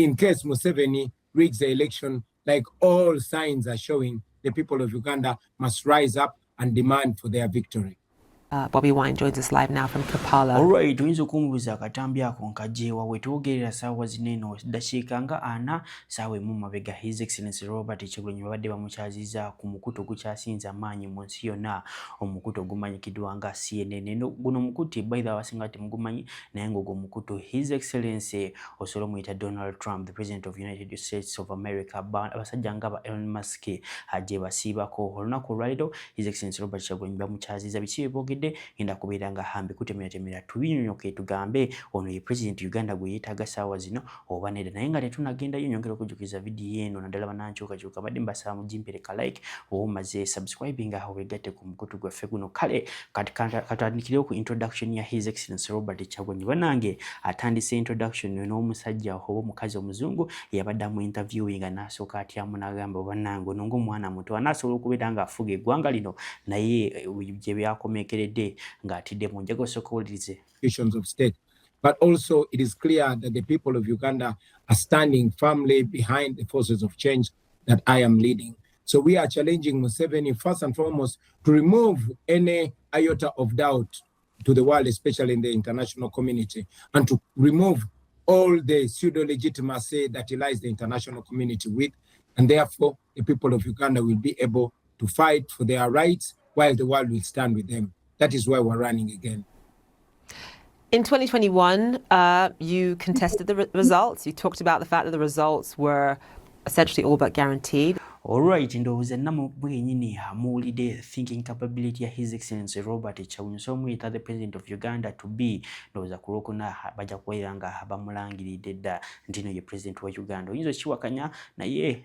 in case Museveni rigs the election, like all signs are showing, the people of Uganda must rise up and demand for their victory. Bobi Wine joins us live now from Kampala. Alright, tuyinza okumubuuza akatambi ako nkagyewa wetwogerera saawa zineno dakiika nga 4 saawa emu mabega. His Excellency Robert Kyagulanyi babadde bamukyaziza ku mukutu ogukyasinze amaanyi mu nsi yonna, omukutu ogumanyikiddwa nga CNN. Guno mukutu by the way abasinga temugumanyi naye ng'ogwo mukutu His Excellency osobola omuyita Donald Trump, the President of the United States of America, abasajja nga ba Elon Musk gye basiibako. Olunaku olwaleero His Excellency Robert Kyagulanyi bamukyaziza biki boogedde ngenda kubeera nga hambi kutemera tubinyonyoke tugambe ono ye President Uganda gwe yeetaaga saawa zino oba nedda, naye nga tetunagendayo nyongera okujjukiza vidiyo eno naddala banankyukakyuka badde mbasaba mugimpereka like oba omaze subscribing aho wegatte ku mukutu gwaffe guno. Kale katandikireo ku introduction ya His Excellency Robert Kyagulanyi. Bannange atandise introduction n'omusajja oba omukazi omuzungu yabadde mu interviewing n'asooka atyamu n'agamba bannange ono ng'omwana muto anaasobola okubeera nga afuga eggwanga lino naye gye byakomekeredde ng'atidde mu njago sokowulirize. Of state. But also it is clear that the people of Uganda are standing firmly behind the forces of change that I am leading. So we are challenging Museveni first and foremost to remove any iota of doubt to the world, especially in the international community, and to remove all the pseudo-legitimacy that he lies the international community with. And therefore, the people of Uganda will be able to fight for their rights while the world will stand with them. That is why we're running again. In 2021, you contested the results. You talked about the fact that the results were essentially all but guaranteed. Alright, ndowooza namu bwenyini amuwulidde thinking capability ya His Excellency Robert Kyagulanyi, so omuyita the President of Uganda to be, ndowooza ku Lwokuna bajja kubeera nga bamulangiridde dda nti no ye President wa Uganda. Oyinza okiwakanya naye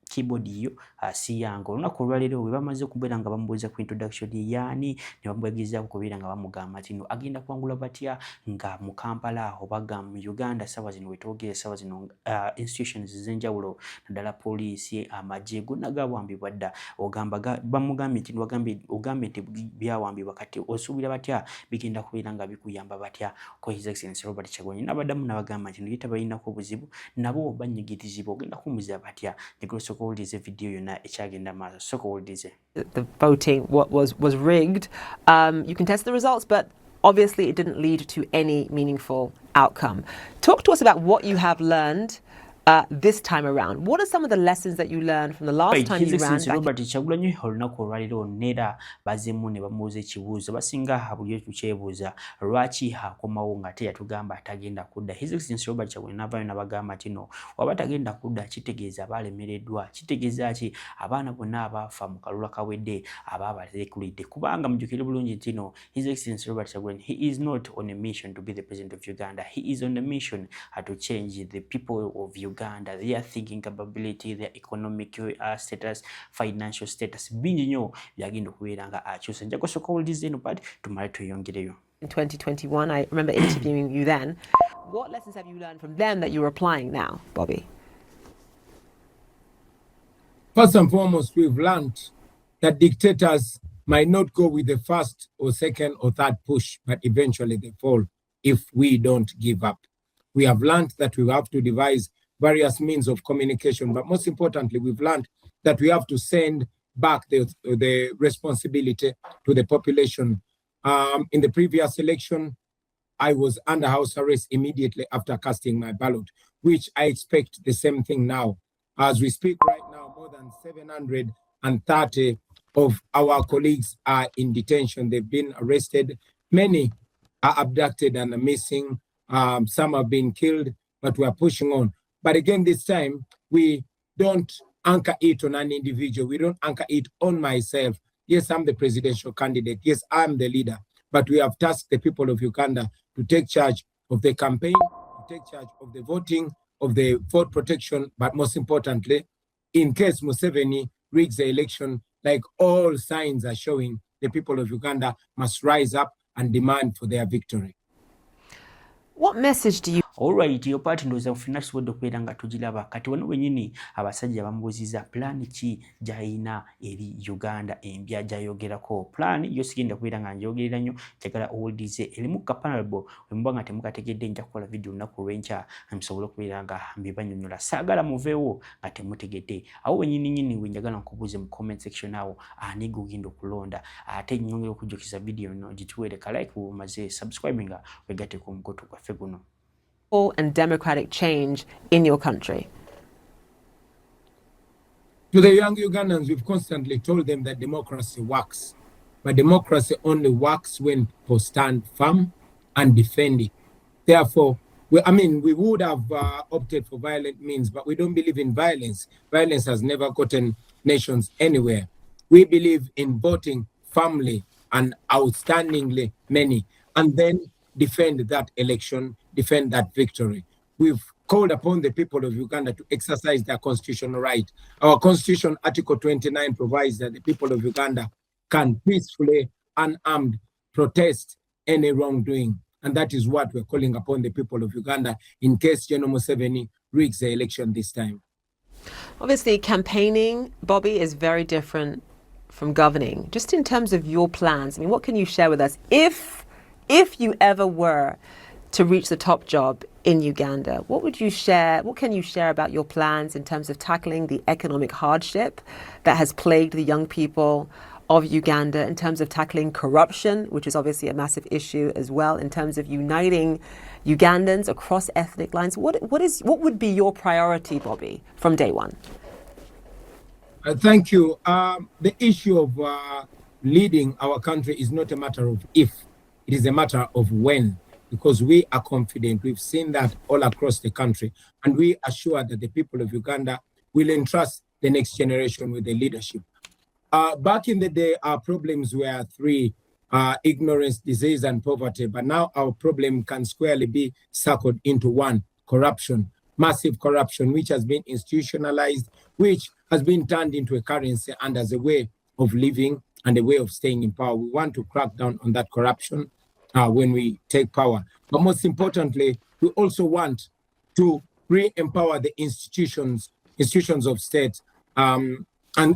keyboard yo si yange. Olunaku olwaleero we bamaze okubeera nga bamubuuza ku introduction yaani ne bamwegezaako kubeera nga bamugamba nti no agenda kuwangula batya nga mu Kampala oba mu Uganda saawa zino wetwogere saawa zino institutions ez'enjawulo naddala poliisi amagye gonna gaawambibwa dda. Bamugambye nti ogambe nti byawambibwa kati osuubira batya bigenda kubeera nga bikuyamba batya. Ko His Excellency Robert Kyagulanyi n'abaddamu n'abagamba nti ye tabalinako obuzibu nabo banyigirizibwa ogenda kumubuuza batya. The voting was rigged. You contested the results, but obviously it didn't lead to any meaningful outcome. Talk to us about what you have learned this time around. What are some of the lessons that you learned from the last time you ran? Robert Kyagulanyi olunaku olwaleero neera bazemu ne bamubuuza ekibuuzo basinga buli tukyebuuza lwaki akomawo ng'ate yatugamba atagenda kudda. His Excellency Robert Kyagulanyi n'avaayo n'abagamba nti no waba tagenda kudda kitegeeza abalemereddwa, kitegeeza ki abaana bonna abaafa mu kalulu akawedde ababalekulidde, kubanga mujjukire bulungi nti no His Excellency Robert Kyagulanyi he is not on a mission to be the President of Uganda. He is on a mission to change the people of Uganda, their thinking capability, their economic status, financial status. Bingi nnyo byagenda okubeera nga akyusa. Njagala kusooka owuliriza eno but tumale tweyongereyo. In 2021, I remember interviewing you then. What lessons have you learned from them that you're applying now, Bobby? First and foremost, we've learned that dictators might not go with the first or second or third push, but eventually they fall if we don't give up. We have learned that we have to devise various means of communication, but most importantly, we've learned that we have to send back the responsibility to the population. In the previous election, I was under house arrest immediately after casting my ballot, which I expect the same thing now. As we speak right now, more than 730 of our colleagues are in detention. They've been arrested. Many are abducted and are missing. Some have been killed, but we are pushing on. But again, this time, we don't anchor it on an individual. We don't anchor it on myself. Yes, I'm the presidential candidate. Yes, I'm the leader. But we have tasked the people of Uganda to take charge of the campaign, to take charge of the voting, of the vote protection, but most importantly, in case Museveni rigs the election, like all signs are showing, the people of Uganda must rise up and demand for their victory. What message do you... Alright, yo part ndoza kufuna kisobodde okubeera nga tugiraba kati wano wenyini abasajja bamubuuziza plan ki gy'alina eri Uganda empya gy'ayogerako. Plan yo sigenda kubeera nga njogerera nnyo, njagala owulirize erimu kapanalbo wemuba nga temukategedde nja kukola video olunaku lw'enkya musobole okubeera nga mbibanyonnyola. Saagala muveewo nga temutegedde. Awo wenyini we njagala nkubuuze mu comment section awo ani gugenda okulonda. Ate nnyongera okujjukiza video no gituweereka like bumaze subscribe nga wegatte ku mukoto gwaffe guno. And democratic change in your country? To the young Ugandans, we've constantly told them that democracy works, but democracy only works when people stand firm and defend it. Therefore, we would have opted for violent means, but we don't believe in violence. Violence has never gotten nations anywhere. We believe in voting firmly and outstandingly many, and then defend that election, defend that victory. We've called upon the people of Uganda to exercise their constitutional right. Our constitution, Article 29, provides that the people of Uganda can peacefully, unarmed, protest any wrongdoing. And that is what we're calling upon the people of Uganda in case General Museveni rigs the election this time. Obviously, campaigning, Bobi, is very different from governing. Just in terms of your plans, I mean, what can you share with us if you ever were to reach the top job in Uganda? What would you share? What can you share about your plans in terms of tackling the economic hardship that has plagued the young people of Uganda, in terms of tackling corruption, which is obviously a massive issue as well, in terms of uniting Ugandans across ethnic lines? What would be your priority, Bobi, from day one? Thank you. The issue of leading our country is not a matter of if, it is a matter of when, because we are confident. We've seen that all across the country, and we are sure that the people of Uganda will entrust the next generation with the leadership. Back in the day, our problems were three: ignorance, disease, and poverty. But now our problem can squarely be circled into one: corruption, massive corruption, which has been institutionalized, which has been turned into a currency and as a way of living and a way of staying in power. We want to crack down on that corruption when we take power. But most importantly, we also want to re-empower the institutions of state, and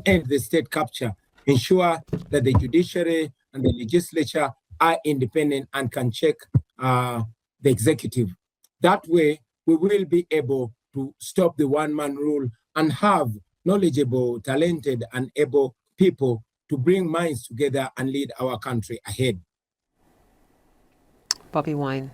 end the state capture, ensure that the judiciary and the legislature are independent and can check the executive. That way, we will be able to stop the one-man rule and have knowledgeable, talented, and able people to bring minds together and lead our country ahead. Bobi Wine,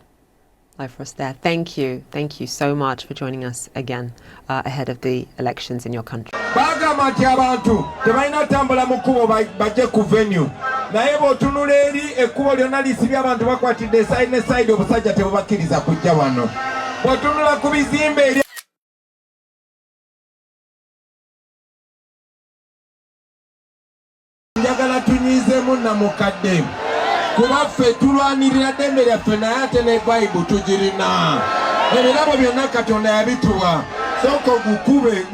live for us there. Thank you so much for joining us again ahead of the elections in your country. Bagamba nti abantu tebalina tambula mu kkubo bajje ku venue naye bw'otunula eri ekkubo lyonna lisibye abantu bakwatidde eside ne side obusajja tebubakkiriza kujja wano. Bw'otunula ku bizimbe eri njagala tunyizeemu namukadde kuba ffe tulwanirira ddembe lyaffe naye ate ne Bayibuli tugirina. Ebirabo byonna Katonda yabituwa. Sooka gukube.